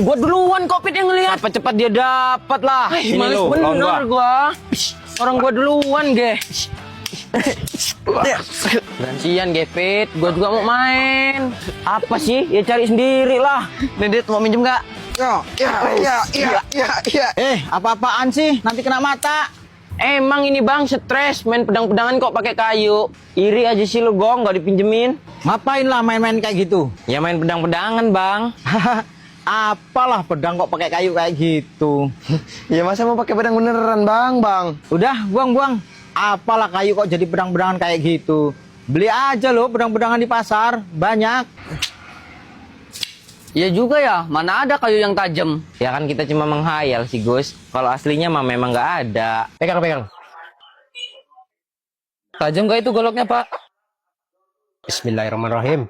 Gua duluan kok Pit yang ngeliat. Cepat-cepat dia dapat lah. Males bener gua. Orang gua duluan, ge. Gantian, ge, Pit. Gua juga mau main. Apa sih? Ya cari sendiri lah. Didit mau minjem nggak? Ya. Apa-apaan sih? Nanti kena mata. Emang ini bang stres main pedang-pedangan kok pakai kayu. Iri aja sih lu Gong, nggak dipinjemin. Ngapain lah main-main kayak gitu? Ya main pedang-pedangan bang. Apalah pedang kok pakai kayu kayak gitu. Ya masa mau pakai pedang beneran bang? Udah buang-buang. Apalah kayu kok jadi pedang-pedangan kayak gitu. Beli aja loh pedang-pedangan di pasar, banyak. Ya juga ya, mana ada kayu yang tajam. Ya kan kita cuma menghayal sih Gus. Kalau aslinya mah memang nggak ada. Pegang. Tajam gak itu goloknya, Pak? Bismillahirrahmanirrahim.